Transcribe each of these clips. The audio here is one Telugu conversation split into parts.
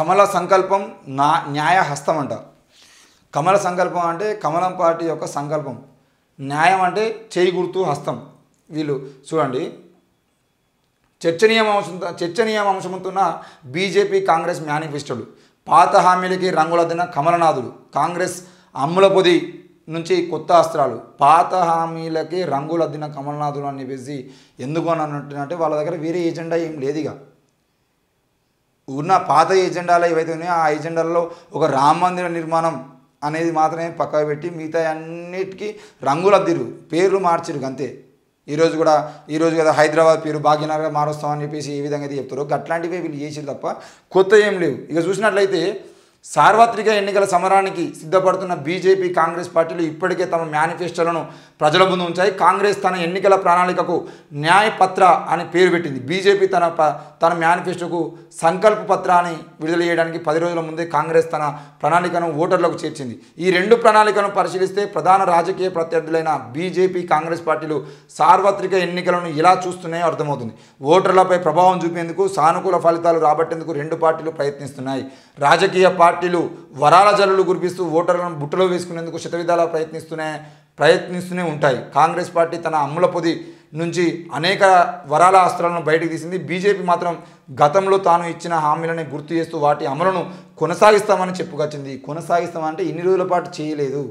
కమల సంకల్పం న్యాయ హస్తం అంట. కమల సంకల్పం అంటే కమలం పార్టీ యొక్క సంకల్పం, న్యాయం అంటే చేయి గుర్తు హస్తం. వీళ్ళు చూడండి, చర్చనీయాంశముతున్న బీజేపీ కాంగ్రెస్ మేనిఫెస్టోలు, పాత హామీలకి రంగులద్దిన కమలనాథులు, కాంగ్రెస్ అమ్ముల పొది నుంచి కొత్త అస్త్రాలు, పాత హామీలకి రంగులద్దిన కమలనాథులు అని చెప్పేసి ఎందుకు అని అన్నట్టు వాళ్ళ దగ్గర వేరే ఏజెండా ఏం లేదుగా. ఉన్న పాత ఏజెండాలు ఏవైతే ఉన్నాయో ఆ ఏజెండాలలో ఒక రామ మందిర నిర్మాణం అనేది మాత్రమే పక్కకు పెట్టి మిగతా అన్నిటికీ రంగులద్దిరు, పేర్లు మార్చిరు అంతే. ఈరోజు కదా హైదరాబాద్ పేరు భాగ్యనగర్ మారుస్తామని చెప్పేసి ఏ విధంగా అయితే చెప్తారో అట్లాంటివే వీళ్ళు చేసిరు తప్ప కొత్త ఏం లేవు. ఇక చూసినట్లయితే సార్వత్రిక ఎన్నికల సమరానికి సిద్ధపడుతున్న బీజేపీ కాంగ్రెస్ పార్టీలు ఇప్పటికే తమ మేనిఫెస్టోలను ప్రజల ముందు ఉంచాయి. కాంగ్రెస్ తన ఎన్నికల ప్రణాళికకు న్యాయపత్ర అని పేరు పెట్టింది. బీజేపీ తన మేనిఫెస్టోకు సంకల్ప పత్ర అని విడుదల చేయడానికి 10 రోజుల ముందే కాంగ్రెస్ తన ప్రణాళికను ఓటర్లకు చేర్చింది. ఈ రెండు ప్రణాళికలను పరిశీలిస్తే ప్రధాన రాజకీయ ప్రత్యర్థులైన బీజేపీ కాంగ్రెస్ పార్టీలు సార్వత్రిక ఎన్నికలను ఎలా చూస్తున్నాయో అర్థమవుతుంది. ఓటర్లపై ప్రభావం చూపేందుకు, సానుకూల ఫలితాలు రాబట్టేందుకు రెండు పార్టీలు ప్రయత్నిస్తున్నాయి. రాజకీయ పార్టీలు వరాల జల్లులు కురిపిస్తూ ఓటర్లను బుట్టలో వేసుకునేందుకు శతవిధాలా ప్రయత్నిస్తూనే ఉంటాయి. కాంగ్రెస్ పార్టీ తన అమ్ముల పొది నుంచి అనేక వరాల అస్త్రాలను బయటకు తీసింది. బీజేపీ మాత్రం గతంలో తాను ఇచ్చిన హామీలని గుర్తు చేస్తూ వాటి అమలును కొనసాగిస్తామని చెప్పుకొచ్చింది. కొనసాగిస్తామంటే ఇన్ని రోజుల పాటు చేయలేదు.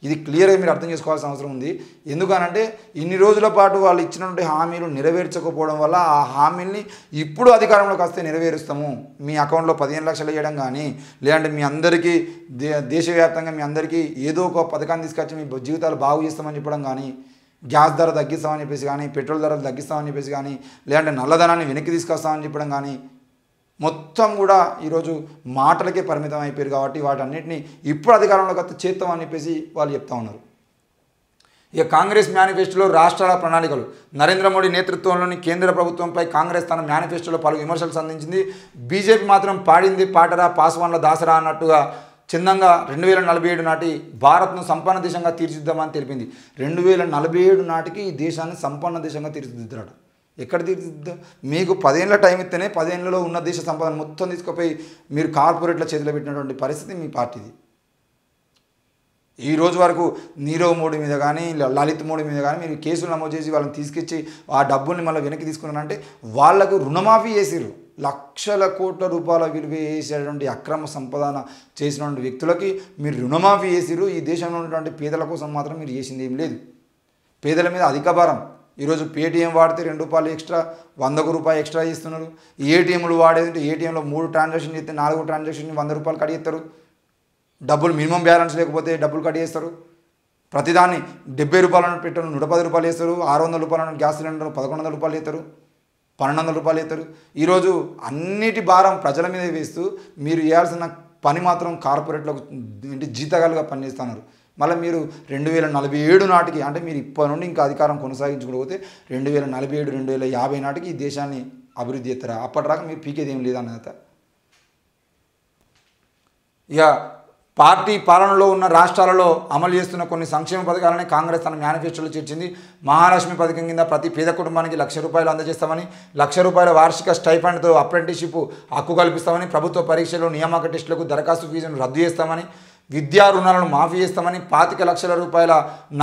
ఇది క్లియర్గా మీరు అర్థం చేసుకోవాల్సిన అవసరం ఉంది. ఎందుకనంటే ఇన్ని రోజుల పాటు వాళ్ళు ఇచ్చినటువంటి హామీలు నెరవేర్చకపోవడం వల్ల ఆ హామీల్ని ఇప్పుడు అధికారంలోకి వస్తే నెరవేరుస్తాము, మీ అకౌంట్లో 15 లక్షలు వేయడం కానీ, లేదంటే మీ అందరికీ దేశవ్యాప్తంగా మీ అందరికీ ఏదో ఒక పథకాన్ని తీసుకొచ్చి మీ జీవితాలు బాగు చేస్తామని చెప్పడం కానీ, గ్యాస్ ధర తగ్గిస్తామని చెప్పేసి కానీ, పెట్రోల్ ధరలు తగ్గిస్తామని చెప్పేసి కానీ, లేదంటే నల్లధనాన్ని వెనక్కి తీసుకొస్తామని చెప్పడం కానీ, మొత్తం కూడా ఈరోజు మాటలకే పరిమితం అయిపోయారు. కాబట్టి వాటన్నిటిని ఇప్పుడు అధికారంలోకి వస్తే చేస్తామని చెప్పేసి వాళ్ళు చెప్తా ఉన్నారు. ఇక కాంగ్రెస్ మేనిఫెస్టోలో రాష్ట్రాల ప్రణాళికలు. నరేంద్ర మోడీ నేతృత్వంలోని కేంద్ర ప్రభుత్వంపై కాంగ్రెస్ తన మేనిఫెస్టోలో పలు విమర్శలు సంధించింది. బీజేపీ మాత్రం పాడింది పాటరా పాస్వాన్ల దాసరా అన్నట్టుగా చందంగా 2047 నాటి భారత్ను సంపన్న దేశంగా తీర్చిదిద్దామని తెలిపింది. 2047 నాటికి ఈ దేశాన్ని సంపన్న దేశంగా తీర్చిదిద్దాడు. ఎక్కడ తీర్చిదిద్దా? మీకు 10 ఏళ్ళ టైం ఇస్తేనే 10 ఏళ్ళలో ఉన్న దేశ సంపదను మొత్తం తీసుకుపోయి మీరు కార్పొరేట్ల చేతిలో పెట్టినటువంటి పరిస్థితి మీ పార్టీది. ఈ రోజు వరకు నీరవ్ మోడీ మీద కానీ, లలిత్ మోడీ మీద కానీ మీరు కేసులు నమోదు చేసి వాళ్ళని తీసుకొచ్చి ఆ డబ్బుల్ని మళ్ళీ వెనక్కి తీసుకున్నారంటే వాళ్లకు రుణమాఫీ చేసిరు. లక్షల కోట్ల రూపాయల విలువ చేసేటువంటి అక్రమ సంపాదన చేసినటువంటి వ్యక్తులకి మీరు రుణమాఫీ చేసిరు. ఈ దేశంలో ఉన్నటువంటి పేదల కోసం మాత్రం మీరు చేసింది ఏం లేదు. పేదల మీద అధిక భారం. ఈరోజు పేటీఎం వాడితే ₹2 ఎక్స్ట్రా, ₹100 ఎక్స్ట్రా ఇస్తున్నారు. ఏటీఎంలు వాడేదంటే ఏటీఎంలో 3 ట్రాన్సాక్షన్ చేస్తే 4 ట్రాన్సాక్షన్ ₹100 కట్ చేస్తారు. డబ్బులు మినిమం బ్యాలెన్స్ లేకపోతే డబ్బులు కట్ చేస్తారు. ప్రతిదాన్ని ₹70 పెట్టరు, ₹110 వేస్తారు. ₹600 గ్యాస్ సిలిండర్ ₹1100 వేస్తారు, ₹1200 వేస్తారు. ఈరోజు అన్నిటి భారం ప్రజల మీద వేస్తూ మీరు చేయాల్సిన పని మాత్రం కార్పొరేట్లకు జీతగాలుగా పనిచేస్తున్నారు. మళ్ళీ మీరు 2047 నాటికి అంటే మీరు ఇప్పటి నుండి ఇంకా అధికారం కొనసాగించుకోకపోతే 2047, 2050 నాటికి ఈ దేశాన్ని అభివృద్ధి చేస్తారా? అప్పటిదాకా మీరు పీకేది ఏం లేదన్నత. ఇక పార్టీ పాలనలో ఉన్న రాష్ట్రాలలో అమలు చేస్తున్న కొన్ని సంక్షేమ పథకాలని కాంగ్రెస్ తన మేనిఫెస్టోలో చేర్చింది. మహాలక్ష్మి పథకం కింద ప్రతి పేద కుటుంబానికి ₹1,00,000 అందజేస్తామని, ₹1,00,000 వార్షిక స్టైఫండ్తో అప్రెంటిస్షిప్ హక్కు కల్పిస్తామని, ప్రభుత్వ పరీక్షలు నియామక టెస్టులకు దరఖాస్తు ఫీజును రద్దు చేస్తామని, విద్యా రుణాలను మాఫీ చేస్తామని, ₹25 లక్షల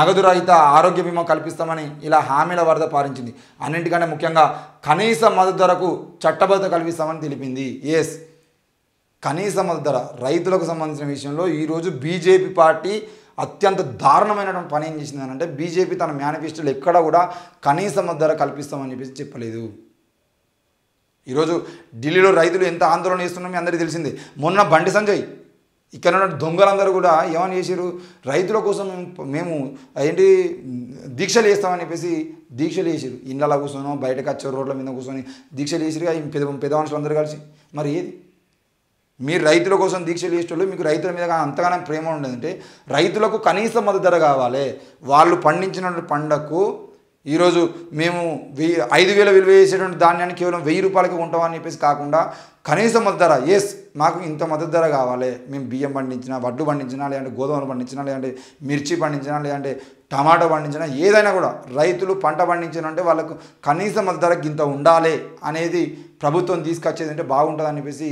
నగదు రహిత ఆరోగ్య బీమా కల్పిస్తామని ఇలా హామీల వరద పారించింది. అన్నింటికంటే ముఖ్యంగా కనీస మద్దతు ధరకు చట్టబద్ధత కల్పిస్తామని తెలిపింది. ఎస్, కనీస మద్దతు ధర రైతులకు సంబంధించిన విషయంలో ఈరోజు బీజేపీ పార్టీ అత్యంత దారుణమైనటువంటి పని ఏం చేసింది అంటే బీజేపీ తన మేనిఫెస్టోలో ఎక్కడ కూడా కనీస మద్దతు ధర కల్పిస్తామని చెప్పేసి చెప్పలేదు. ఈరోజు ఢిల్లీలో రైతులు ఎంత ఆందోళన చేస్తున్నారో మీ అందరికీ తెలిసిందే. మొన్న బండి సంజయ్ ఇక్కడ ఉన్న దొంగలందరూ కూడా ఏమని చేశారు, రైతుల కోసం మేము ఏంటి దీక్షలు చేస్తామని చెప్పేసి దీక్షలు చేసారు. ఇళ్ళలో కూర్చొని బయటకు వచ్చారు, రోడ్ల మీద కూర్చొని దీక్షలు చేసారు పెద్ద మనుషులు కలిసి. మరి ఏది మీరు రైతుల కోసం దీక్షలు చేసేటోళ్ళు, మీకు రైతుల మీద అంతగానో ప్రేమ ఉండదంటే రైతులకు కనీస మద్దతు ధర కావాలి. వాళ్ళు పండించిన పంటకు ఈరోజు మేము 5,000 విలువ చేసేటువంటి ధాన్యాన్ని కేవలం ₹1,000 కొంటామని చెప్పేసి కాకుండా కనీస మద్దతు ధర, ఎస్ మాకు ఇంత మద్దతు ధర కావాలి. మేము బియ్యం పండించినా, వడ్లు పండించినా, లేదంటే గోధుమలు పండించినా, లేదంటే మిర్చి పండించినా, లేదంటే టమాటో పండించినా, ఏదైనా కూడా రైతులు పంట పండించినంటే వాళ్ళకు కనీస మద్దతు ధర ఇంత ఉండాలి అనేది ప్రభుత్వం తీసుకొచ్చేది అంటే బాగుంటుందని చెప్పేసి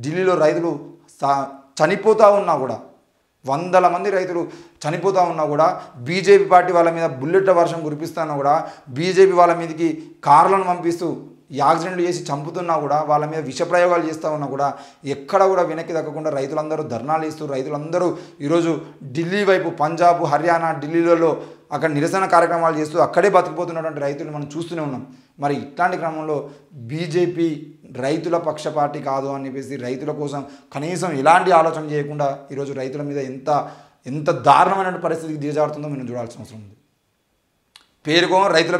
ఢిల్లీలో రైతులు చనిపోతూ ఉన్నా కూడా, వందల మంది రైతులు చనిపోతూ ఉన్నా కూడా, బీజేపీ పార్టీ వాళ్ళ మీద బుల్లెట్ల వర్షం కురిపిస్తున్నా కూడా, బీజేపీ వాళ్ళ మీదకి కార్లను పంపిస్తూ యాక్సిడెంట్లు చేసి చంపుతున్నా కూడా, వాళ్ళ మీద విషప్రయోగాలు చేస్తూ ఉన్నా కూడా ఎక్కడ కూడా వెనక్కి దక్కకుండా రైతులందరూ ధర్నాలు ఇస్తూ, రైతులందరూ ఈరోజు ఢిల్లీ వైపు, పంజాబ్, హర్యానా, ఢిల్లీలలో అక్కడ నిరసన కార్యక్రమాలు చేస్తూ అక్కడే బతికిపోతున్నటువంటి రైతులు మనం చూస్తూనే ఉన్నాం. మరి ఇట్లాంటి క్రమంలో బీజేపీ రైతుల పక్షపాతి కాదు అని చెప్పేసి రైతుల కోసం కనీసం ఎలాంటి ఆలోచన చేయకుండా ఈరోజు రైతుల మీద ఎంత దారుణమైన పరిస్థితికి దిగజారుతుందో మనం చూడాల్సిన అవసరం ఉంది. పేరుకో రైతుల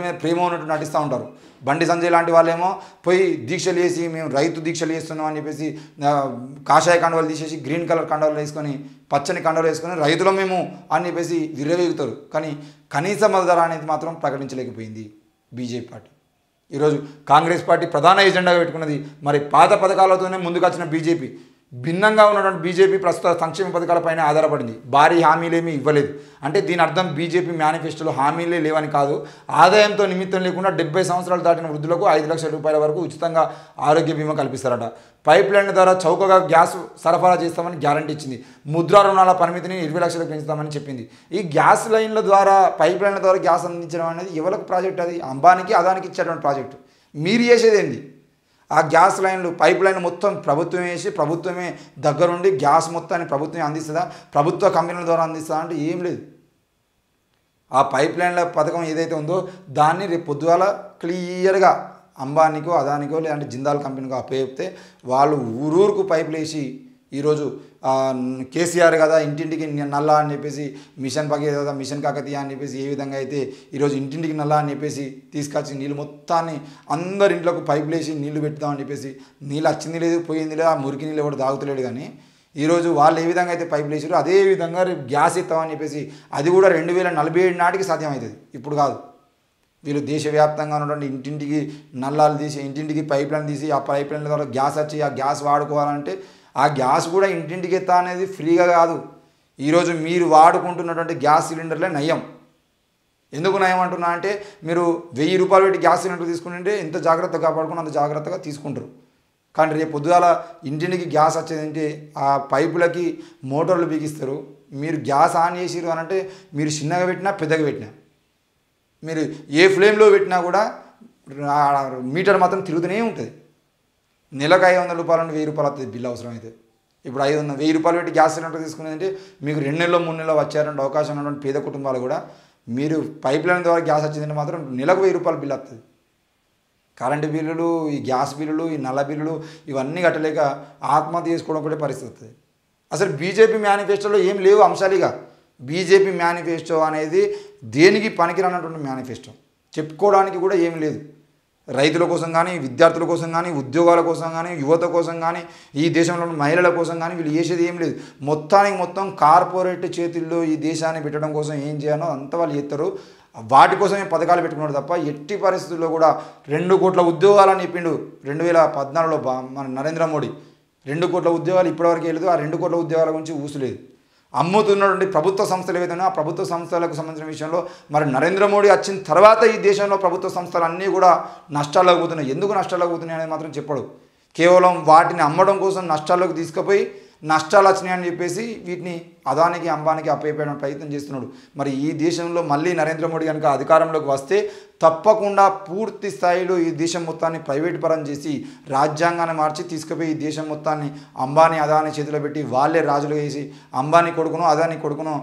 మీద ప్రేమ ఉన్నట్టు నటిస్తూ ఉంటారు. బండి సంజయ్ లాంటి వాళ్ళేమో పోయి దీక్షలు చేసి మేము రైతు దీక్షలు చేస్తున్నాం అని చెప్పేసి కాషాయ కండవలు తీసేసి గ్రీన్ కలర్ కండవలు వేసుకొని, పచ్చని కండవలు వేసుకొని రైతుల మేము అని చెప్పేసి విర్రవేగుతారు. కానీ కనీస మద్దతు ధర అనేది మాత్రం ప్రకటించలేకపోయింది బీజేపీ పార్టీ. ఈరోజు కాంగ్రెస్ పార్టీ ప్రధాన ఎజెండాగా పెట్టుకున్నది మరి పాత పథకాలతోనే ముందుకు వచ్చిన బీజేపీ, భిన్నంగా ఉన్నటువంటి బీజేపీ ప్రస్తుత సంక్షేమ పథకాలపైన ఆధారపడింది. భారీ హామీలేమీ ఇవ్వలేదు. అంటే దీని అర్థం బీజేపీ మేనిఫెస్టోలో హామీలే లేవని కాదు, ఆదాయంతో నిమిత్తం లేకుండా 70 సంవత్సరాలు దాటిన వృద్ధులకు 5 లక్షల రూపాయల వరకు ఉచితంగా ఆరోగ్య బీమా కల్పిస్తారట. పైప్ లైన్ ద్వారా చౌకగా గ్యాస్ సరఫరా చేస్తామని గ్యారంటీ ఇచ్చింది. ముద్రా రుణాల పరిమితిని 20 లక్షలకు పెంచుతామని చెప్పింది. ఈ గ్యాస్ లైన్ల ద్వారా, పైప్ లైన్ల ద్వారా గ్యాస్ అందించడం అనేది ఎవరికి ప్రాజెక్ట్? అది అంబానీకి, అదానికి ఇచ్చేటువంటి ప్రాజెక్టు. మీరు చేసేది ఏంది? ఆ గ్యాస్ లైన్లు, పైప్ లైన్ మొత్తం ప్రభుత్వమే వేసి ప్రభుత్వమే దగ్గరుండి గ్యాస్ మొత్తాన్ని ప్రభుత్వమే అందిస్తుందా, ప్రభుత్వ కంపెనీల ద్వారా అందిస్తుందా అంటే ఏం లేదు. ఆ పైప్ లైన్ల పథకం ఏదైతే ఉందో దాన్ని రేపు పొద్దుగాల క్లియర్గా అంబానీకో, అదానికో లేదంటే జిందాల్ కంపెనీకో అప్పచెప్తే వాళ్ళు ఊరూరుకు పైపులు వేసి ఈరోజు కేసీఆర్ కదా ఇంటింటికి నల్లా అని చెప్పేసి, మిషన్ భగీరథ కదా, మిషన్ కాకతీయ అని చెప్పేసి ఏ విధంగా అయితే ఈరోజు ఇంటింటికి నల్లా అని చెప్పేసి తీసుకొచ్చి నీళ్ళు మొత్తాన్ని అందరి ఇంట్లోకి పైపులు వేసి నీళ్లు పెడతామని చెప్పేసి, నీళ్ళు వచ్చింది లేదు, పోయింది లేదు, ఆ మురికి నీళ్ళు ఎవరు తాగుతలేడు. కానీ ఈరోజు వాళ్ళు ఏ విధంగా అయితే పైపులు వేసారో అదే విధంగా రేపు గ్యాస్ ఇస్తామని చెప్పేసి అది కూడా 2047 నాటికి సాధ్యమవుతుంది, ఇప్పుడు కాదు. వీళ్ళు దేశవ్యాప్తంగా ఉన్నటువంటి ఇంటింటికి నల్లాలు తీసి, ఇంటింటికి పైప్ లైన్ తీసి, ఆ పైప్ లైన్ల ద్వారా గ్యాస్ వచ్చి ఆ గ్యాస్ వాడుకోవాలంటే ఆ గ్యాస్ కూడా ఇంటింటికి ఎత్తా అనేది ఫ్రీగా కాదు. ఈరోజు మీరు వాడుకుంటున్నటువంటి గ్యాస్ సిలిండర్లే నయం. ఎందుకు నయం అంటున్నా అంటే, మీరు 1000 రూపాయలు పెట్టి గ్యాస్ సిలిండర్ తీసుకుంటే ఎంత జాగ్రత్తగా కాపాడుకుని అంత జాగ్రత్తగా తీసుకుంటారు. కానీ రేపు పొద్దుగాల ఇంటింటికి గ్యాస్ వచ్చేదంటే ఆ పైపులకి మోటార్లు బిగిస్తారు. మీరు గ్యాస్ ఆన్ చేసిరు అని అంటే మీరు చిన్నగా పెట్టినా పెద్దగా పెట్టినా, మీరు ఏ ఫ్లేమ్లో పెట్టినా కూడా మీటర్ మాత్రం తిరుగుతూనే ఉంటుంది. నెలకు 500 రూపాయలు అంటే 1000 రూపాయలు వస్తుంది బిల్లు అవసరమైతే. ఇప్పుడు 1000 రూపాయలు పెట్టి గ్యాస్ సిలిండర్ తీసుకునేదంటే మీకు 2 నెలల్లో 3 నెలల్లో వచ్చేటువంటి అవకాశం ఉన్నటువంటి పేద కుటుంబాలు కూడా మీరు పైప్ లైన్ ద్వారా గ్యాస్ వచ్చిందంటే మాత్రం నెలకు 1000 రూపాయలు బిల్లు వస్తుంది. కరెంటు బిల్లులు, ఈ గ్యాస్ బిల్లులు, ఈ నల్ల బిల్లులు ఇవన్నీ కట్టలేక ఆత్మహత్య చేసుకోవడం కూడా పరిస్థితి వస్తుంది. అసలు బీజేపీ మేనిఫెస్టోలో ఏం లేవు అంశాలుగా. బీజేపీ మేనిఫెస్టో అనేది దేనికి పనికిరానటువంటి మేనిఫెస్టో, చెప్పుకోవడానికి కూడా ఏం లేదు. రైతుల కోసం కానీ, విద్యార్థుల కోసం కానీ, ఉద్యోగాల కోసం కానీ, యువత కోసం కానీ, ఈ దేశంలో ఉన్న మహిళల కోసం కానీ వీళ్ళు చేసేది ఏం లేదు. మొత్తానికి మొత్తం కార్పొరేట్ చేతుల్లో ఈ దేశాన్ని పెట్టడం కోసం ఏం చేయాలో అంతా వాళ్ళు చేస్తారు. వాటి కోసమే పథకాలు పెట్టుకున్నాడు తప్ప ఎట్టి పరిస్థితుల్లో కూడా 2 కోట్ల ఉద్యోగాలని చెప్పిండు 2014లో మన నరేంద్ర మోడీ. 2 కోట్ల ఉద్యోగాలు ఇప్పటివరకు వెళ్ళదు. ఆ 2 కోట్ల ఉద్యోగాల గురించి ఊసులేదు. అమ్ముతున్నటువంటి ప్రభుత్వ సంస్థలు ఏవైతే ఆ ప్రభుత్వ సంస్థలకు సంబంధించిన విషయంలో మరి నరేంద్ర మోడీ వచ్చిన తర్వాత ఈ దేశంలో ప్రభుత్వ సంస్థలు అన్నీ కూడా నష్టాల్లోకి పోతున్నాయి. ఎందుకు నష్టాల్లోకి పోతున్నాయి అనేది మాత్రం చెప్పడు. కేవలం వాటిని అమ్మడం కోసం నష్టాల్లోకి తీసుకుపోయి నష్టాలు వచ్చినాయని చెప్పేసి వీటిని అదానికి, అంబానికి అప్పయ్యడం ప్రయత్నం చేస్తున్నాడు. మరి ఈ దేశంలో మళ్ళీ నరేంద్ర మోడీ కనుక అధికారంలోకి వస్తే తప్పకుండా పూర్తి స్థాయిలో ఈ దేశం మొత్తాన్ని ప్రైవేట్ పరం చేసి రాజ్యాంగాన్ని మార్చి తీసుకుపోయి ఈ దేశం మొత్తాన్ని అంబానీ, అదాని చేతిలో పెట్టి వాళ్ళే రాజులు వేసి అంబానీ కొడుకును, అదాని కొడుకును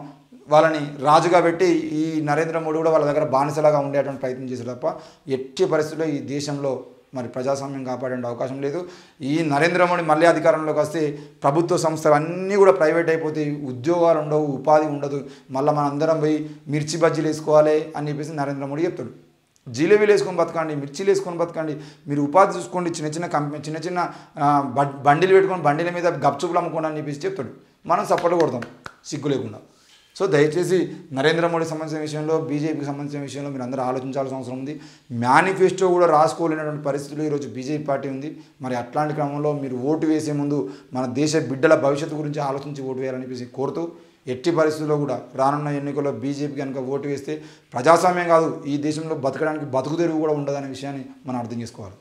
వాళ్ళని రాజుగా పెట్టి ఈ నరేంద్ర మోడీ కూడా వాళ్ళ దగ్గర బానిసలాగా ఉండేటువంటి ప్రయత్నం చేశారు తప్ప ఎట్టి పరిస్థితుల్లో ఈ దేశంలో మరి ప్రజాస్వామ్యం కాపాడే అవకాశం లేదు. ఈ నరేంద్ర మోడీ మళ్ళీ అధికారంలోకి వస్తే ప్రభుత్వ సంస్థలు అన్నీ కూడా ప్రైవేట్ అయిపోతాయి, ఉద్యోగాలు ఉండవు, ఉపాధి ఉండదు. మళ్ళీ మన అందరం పోయి మిర్చి బజ్జీలు వేసుకోవాలి అని చెప్పేసి నరేంద్ర మోడీ చెప్తాడు. జిలేబీలు వేసుకొని బతకండి, మిర్చీలు వేసుకొని బతకండి, మీరు ఉపాధి చూసుకోండి, చిన్న చిన్న బండిలు పెట్టుకొని బండిల మీద గప్చుపులు అమ్ముకోండి అని చెప్పేసి చెప్తాడు. మనం సపోర్ట్ కొడతాం సిగ్గు లేకుండా. సో దయచేసి నరేంద్ర మోడీ సంబంధించిన విషయంలో, బీజేపీకి సంబంధించిన విషయంలో మీరు అందరూ ఆలోచించాల్సిన అవసరం ఉంది. మేనిఫెస్టో కూడా రాసుకోలేనటువంటి పరిస్థితులు ఈరోజు బీజేపీ పార్టీ ఉంది. మరి అట్లాంటి క్రమంలో మీరు ఓటు వేసే ముందు మన దేశ బిడ్డల భవిష్యత్తు గురించి ఆలోచించి ఓటు వేయాలని చెప్పేసి కోరుతూ, ఎట్టి పరిస్థితుల్లో కూడా రానున్న ఎన్నికల్లో బీజేపీ కనుక ఓటు వేస్తే ప్రజాస్వామ్యం కాదు, ఈ దేశంలో బతకడానికి బతుకుదెరువు కూడా ఉండదనే విషయాన్ని మనం అర్థం చేసుకోవాలి.